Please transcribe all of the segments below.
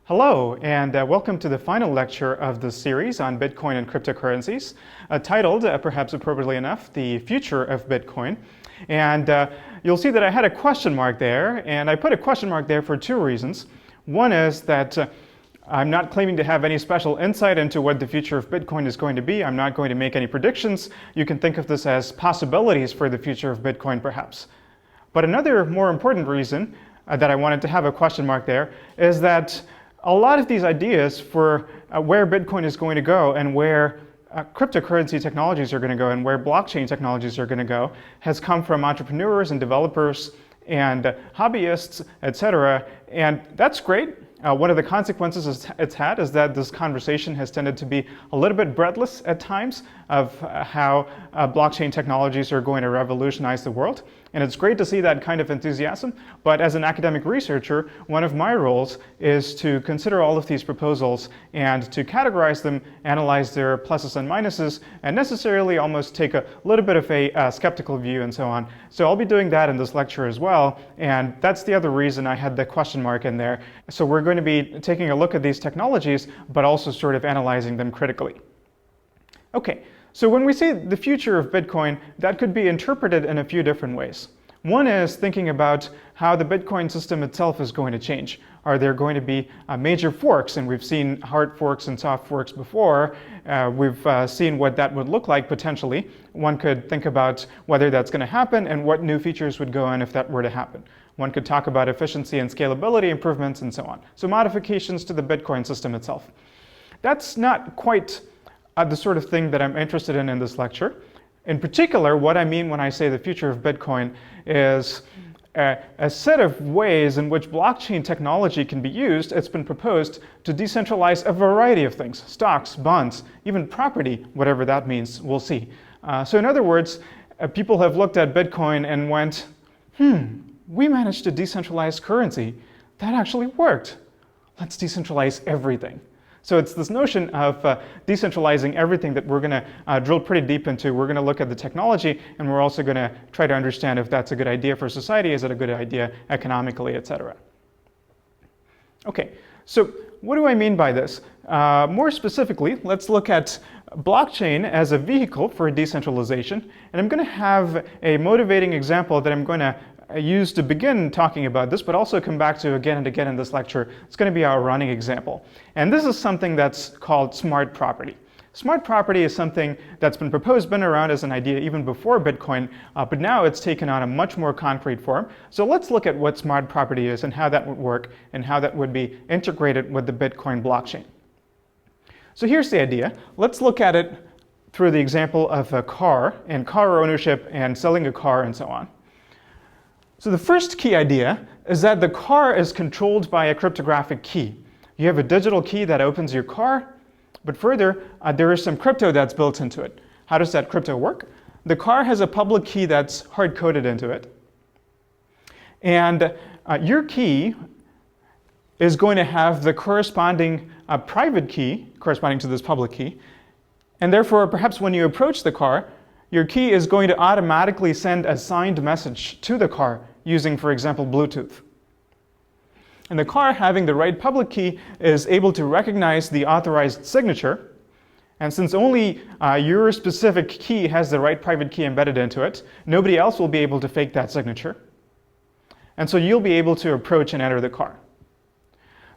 Hello, and welcome to the final lecture of the series on Bitcoin and cryptocurrencies, titled, perhaps appropriately enough, The Future of Bitcoin. And you'll see that I had a question mark there, and I put a question mark there for two reasons. One is that I'm not claiming to have any special insight into what the future of Bitcoin is going to be. I'm not going to make any predictions. You can think of this as possibilities for the future of Bitcoin, perhaps. But another more important reason that I wanted to have a question mark there is that a lot of these ideas for where Bitcoin is going to go and where cryptocurrency technologies are going to go and where blockchain technologies are going to go has come from entrepreneurs and developers and hobbyists, etc. And that's great. One of the consequences it's had is that this conversation has tended to be a little bit breadless at times of how blockchain technologies are going to revolutionize the world. And it's great to see that kind of enthusiasm. But as an academic researcher, one of my roles is to consider all of these proposals and to categorize them, analyze their pluses and minuses, and necessarily almost take a little bit of a skeptical view and so on. So I'll be doing that in this lecture as well. And that's the other reason I had the question mark in there. So we're going to be taking a look at these technologies, but also sort of analyzing them critically. Okay. So when we say the future of Bitcoin, that could be interpreted in a few different ways. One is thinking about how the Bitcoin system itself is going to change. Are there going to be major forks? And we've seen hard forks and soft forks before. We've seen what that would look like potentially. One could think about whether that's going to happen and what new features would go in if that were to happen. One could talk about efficiency and scalability improvements and so on. So modifications to the Bitcoin system itself. That's not quite the sort of thing that I'm interested in this lecture. In particular, what I mean when I say the future of Bitcoin is a set of ways in which blockchain technology can be used. It's been proposed to decentralize a variety of things: stocks, bonds, even property, whatever that means, we'll see. So in other words, people have looked at Bitcoin and went, we managed to decentralize currency. That actually worked. Let's decentralize everything. So it's this notion of decentralizing everything that we're going to drill pretty deep into. We're going to look at the technology, and we're also going to try to understand if that's a good idea for society, is it a good idea economically, etc. Okay, so what do I mean by this? More specifically, let's look at blockchain as a vehicle for decentralization. And I'm going to have a motivating example that I'm going to use to begin talking about this, but also come back to again and again in this lecture. It's going to be our running example. And this is something that's called smart property. Smart property is something that's been proposed, been around as an idea even before Bitcoin, but now it's taken on a much more concrete form. So let's look at what smart property is and how that would work and how that would be integrated with the Bitcoin blockchain. So here's the idea. Let's look at it through the example of a car and car ownership and selling a car and so on. So the first key idea is that the car is controlled by a cryptographic key. You have a digital key that opens your car, but further, there is some crypto that's built into it. How does that crypto work? The car has a public key that's hard-coded into it. And your key is going to have the corresponding private key corresponding to this public key. And therefore, perhaps when you approach the car, your key is going to automatically send a signed message to the car using, for example, Bluetooth. And the car, having the right public key, is able to recognize the authorized signature. And since only your specific key has the right private key embedded into it, nobody else will be able to fake that signature. And so you'll be able to approach and enter the car.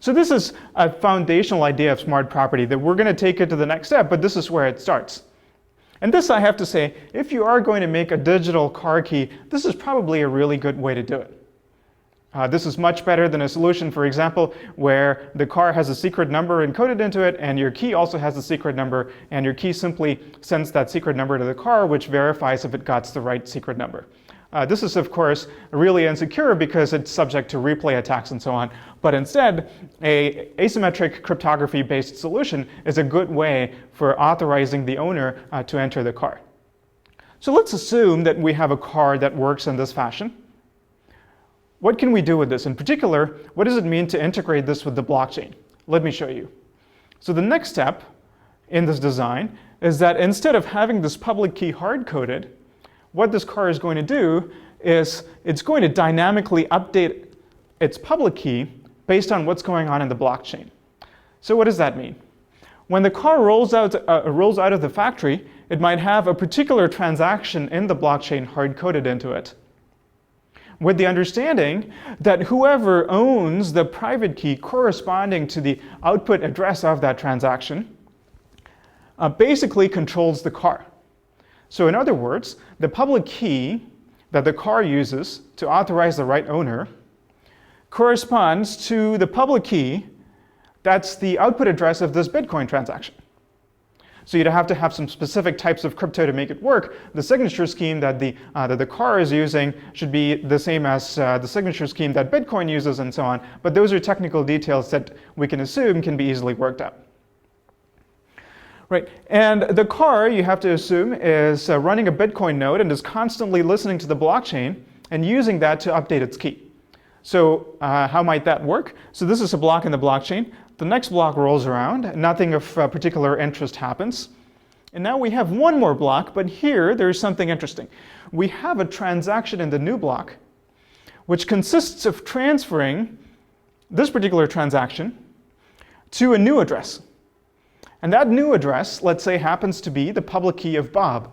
So this is a foundational idea of smart property that we're going to take it to the next step, but this is where it starts. And this, I have to say, if you are going to make a digital car key, this is probably a really good way to do it. This is much better than a solution, for example, where the car has a secret number encoded into it, and your key also has a secret number, and your key simply sends that secret number to the car, which verifies if it got the right secret number. This is, of course, really insecure because it's subject to replay attacks and so on. But instead, an asymmetric cryptography-based solution is a good way for authorizing the owner to enter the car. So let's assume that we have a car that works in this fashion. What can we do with this? In particular, what does it mean to integrate this with the blockchain? Let me show you. So the next step in this design is that instead of having this public key hard-coded, what this car is going to do is it's going to dynamically update its public key based on what's going on in the blockchain. So what does that mean? When the car rolls out of the factory, it might have a particular transaction in the blockchain hard-coded into it, with the understanding that whoever owns the private key corresponding to the output address of that transaction basically controls the car. So in other words, the public key that the car uses to authorize the right owner corresponds to the public key that's the output address of this Bitcoin transaction. So you'd have to have some specific types of crypto to make it work. The signature scheme that the car is using should be the same as the signature scheme that Bitcoin uses and so on. But those are technical details that we can assume can be easily worked out. Right, and the car, you have to assume, is running a Bitcoin node and is constantly listening to the blockchain and using that to update its key. So how might that work? So this is a block in the blockchain. The next block rolls around, nothing of particular interest happens. And now we have one more block, but here there's something interesting. We have a transaction in the new block, which consists of transferring this particular transaction to a new address. And that new address, let's say, happens to be the public key of Bob.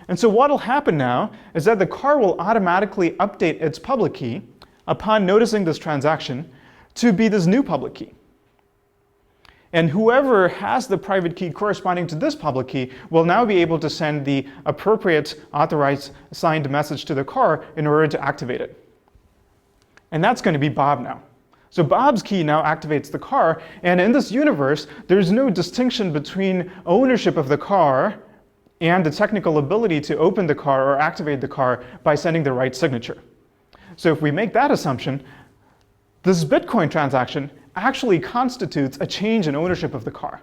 And so what will happen now is that the car will automatically update its public key upon noticing this transaction to be this new public key. And whoever has the private key corresponding to this public key will now be able to send the appropriate authorized signed message to the car in order to activate it. And that's going to be Bob now. So Bob's key now activates the car, and in this universe, there's no distinction between ownership of the car and the technical ability to open the car or activate the car by sending the right signature. So if we make that assumption, this Bitcoin transaction actually constitutes a change in ownership of the car.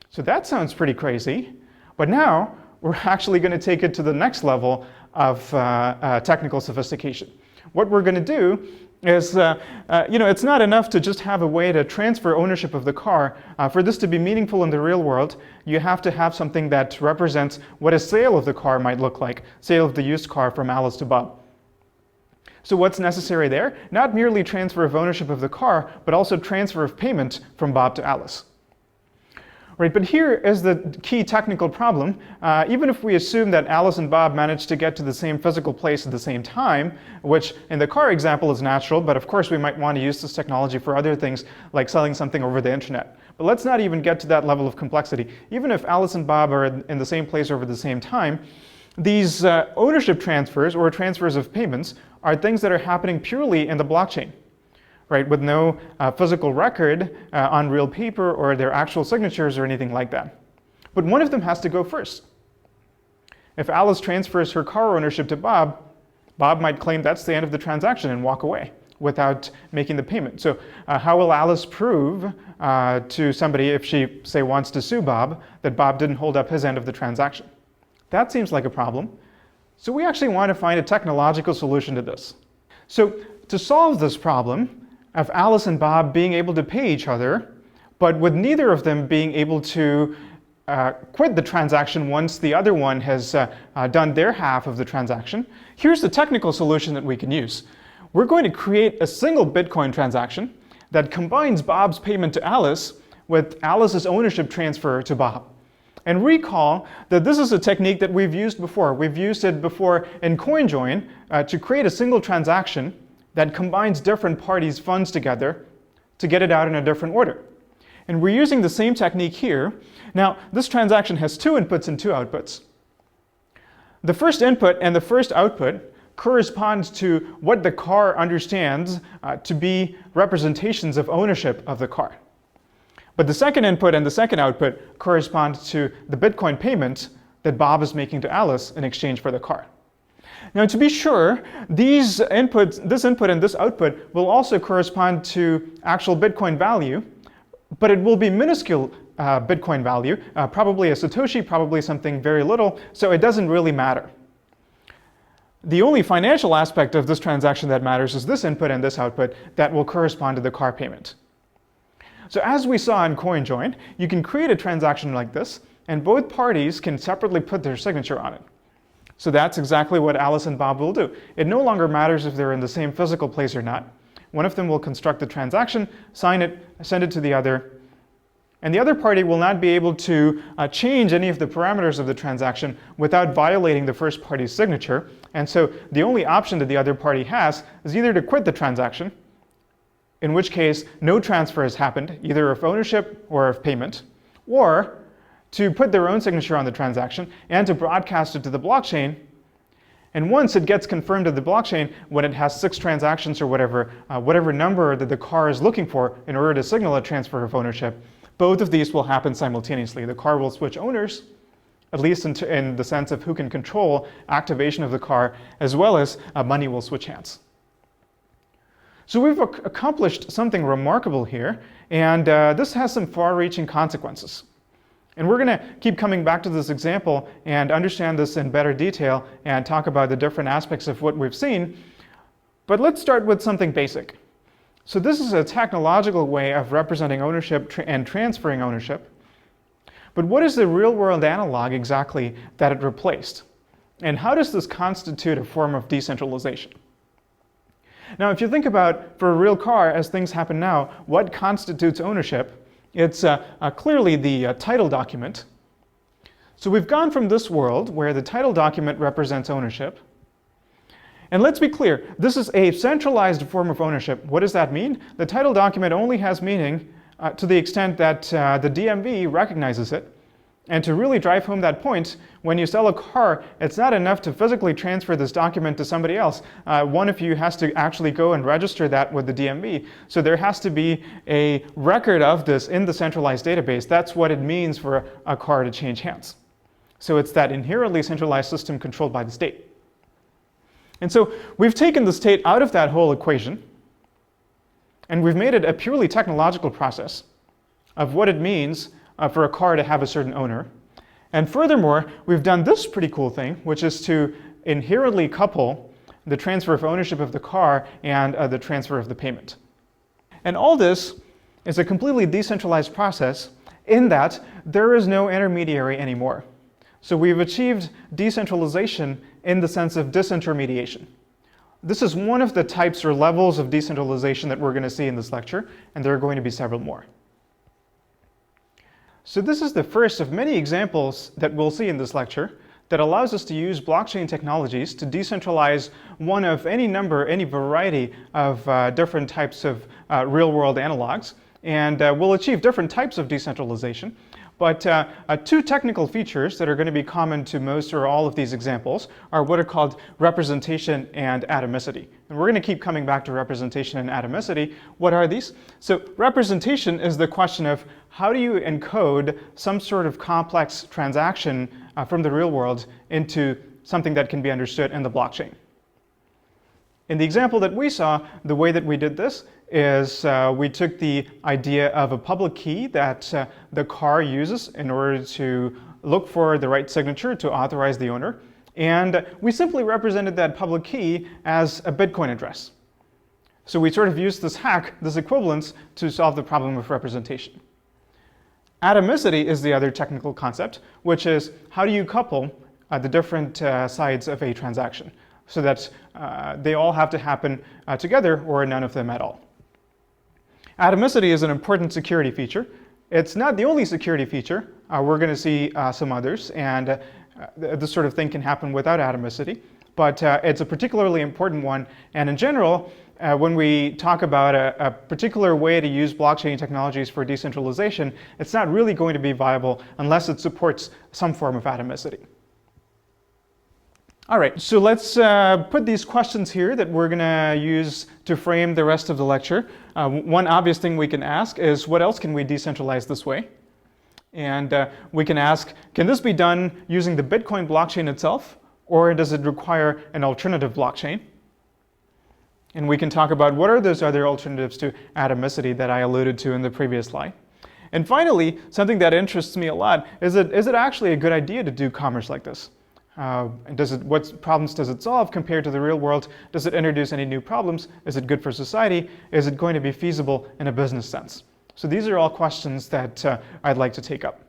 So that sounds pretty crazy, but now we're actually going to take it to the next level of technical sophistication. What we're going to do is, it's not enough to just have a way to transfer ownership of the car. For this to be meaningful in the real world, you have to have something that represents what a sale of the car might look like, sale of the used car from Alice to Bob. So what's necessary there? Not merely transfer of ownership of the car, but also transfer of payment from Bob to Alice. Right, but here is the key technical problem. Even if we assume that Alice and Bob managed to get to the same physical place at the same time, which in the car example is natural, but of course we might want to use this technology for other things like selling something over the internet. But let's not even get to that level of complexity. Even if Alice and Bob are in the same place over the same time, these ownership transfers or transfers of payments are things that are happening purely in the blockchain. Right, with no physical record on real paper or their actual signatures or anything like that. But one of them has to go first. If Alice transfers her car ownership to Bob, Bob might claim that's the end of the transaction and walk away without making the payment. So how will Alice prove to somebody, if she, say, wants to sue Bob, that Bob didn't hold up his end of the transaction? That seems like a problem. So we actually want to find a technological solution to this. So to solve this problem, of Alice and Bob being able to pay each other, but with neither of them being able to quit the transaction once the other one has done their half of the transaction, here's the technical solution that we can use. We're going to create a single Bitcoin transaction that combines Bob's payment to Alice with Alice's ownership transfer to Bob. And recall that this is a technique that we've used before. We've used it before in CoinJoin to create a single transaction that combines different parties' funds together to get it out in a different order. And we're using the same technique here. Now, this transaction has two inputs and two outputs. The first input and the first output correspond to what the car understands to be representations of ownership of the car. But the second input and the second output correspond to the Bitcoin payment that Bob is making to Alice in exchange for the car. Now, to be sure, this input and this output will also correspond to actual Bitcoin value, but it will be minuscule Bitcoin value, probably a Satoshi, probably something very little, so it doesn't really matter. The only financial aspect of this transaction that matters is this input and this output that will correspond to the car payment. So as we saw in CoinJoin, you can create a transaction like this, and both parties can separately put their signature on it. So that's exactly what Alice and Bob will do. It no longer matters if they're in the same physical place or not. One of them will construct the transaction, sign it, send it to the other, and the other party will not be able to change any of the parameters of the transaction without violating the first party's signature. And so the only option that the other party has is either to quit the transaction, in which case no transfer has happened, either of ownership or of payment, or to put their own signature on the transaction and to broadcast it to the blockchain. And once it gets confirmed to the blockchain, when it has 6 transactions or whatever number that the car is looking for in order to signal a transfer of ownership, both of these will happen simultaneously. The car will switch owners, at least in the sense of who can control activation of the car, as well as money will switch hands. So we've accomplished something remarkable here, and this has some far-reaching consequences. And we're going to keep coming back to this example and understand this in better detail and talk about the different aspects of what we've seen. But let's start with something basic. So this is a technological way of representing ownership and transferring ownership. But what is the real-world analog exactly that it replaced? And how does this constitute a form of decentralization? Now, if you think about, for a real car, as things happen now, what constitutes ownership? It's clearly the title document. So we've gone from this world where the title document represents ownership. And let's be clear, this is a centralized form of ownership. What does that mean? The title document only has meaning to the extent that the DMV recognizes it. And to really drive home that point, when you sell a car, it's not enough to physically transfer this document to somebody else. One of you has to actually go and register that with the DMV. So there has to be a record of this in the centralized database. That's what it means for a car to change hands. So it's that inherently centralized system controlled by the state. And so we've taken the state out of that whole equation, and we've made it a purely technological process of what it means for a car to have a certain owner. And furthermore, we've done this pretty cool thing, which is to inherently couple the transfer of ownership of the car and the transfer of the payment. And all this is a completely decentralized process in that there is no intermediary anymore. So we've achieved decentralization in the sense of disintermediation. This is one of the types or levels of decentralization that we're going to see in this lecture, and there are going to be several more. So this is the first of many examples that we'll see in this lecture that allows us to use blockchain technologies to decentralize one of any number, any variety of different types of real-world analogs. And we'll achieve different types of decentralization. But two technical features that are going to be common to most or all of these examples are what are called representation and atomicity. And we're going to keep coming back to representation and atomicity. What are these? So representation is the question of how do you encode some sort of complex transaction from the real world into something that can be understood in the blockchain. In the example that we saw, the way that we did this is we took the idea of a public key that the car uses in order to look for the right signature to authorize the owner. And we simply represented that public key as a Bitcoin address. So we sort of used this hack, this equivalence, to solve the problem of representation. Atomicity is the other technical concept, which is how do you couple the different sides of a transaction so that they all have to happen together or none of them at all. Atomicity is an important security feature. It's not the only security feature. We're going to see some others, and this sort of thing can happen without atomicity. But it's a particularly important one. And in general, when we talk about a particular way to use blockchain technologies for decentralization, it's not really going to be viable unless it supports some form of atomicity. All right, so let's put these questions here that we're going to use to frame the rest of the lecture. One obvious thing we can ask is, what else can we decentralize this way? And we can ask, can this be done using the Bitcoin blockchain itself, or does it require an alternative blockchain? And we can talk about what are those other alternatives to atomicity that I alluded to in the previous slide. And finally, something that interests me a lot is it actually a good idea to do commerce like this? What problems does it solve compared to the real world? Does it introduce any new problems? Is it good for society? Is it going to be feasible in a business sense? So these are all questions that I'd like to take up.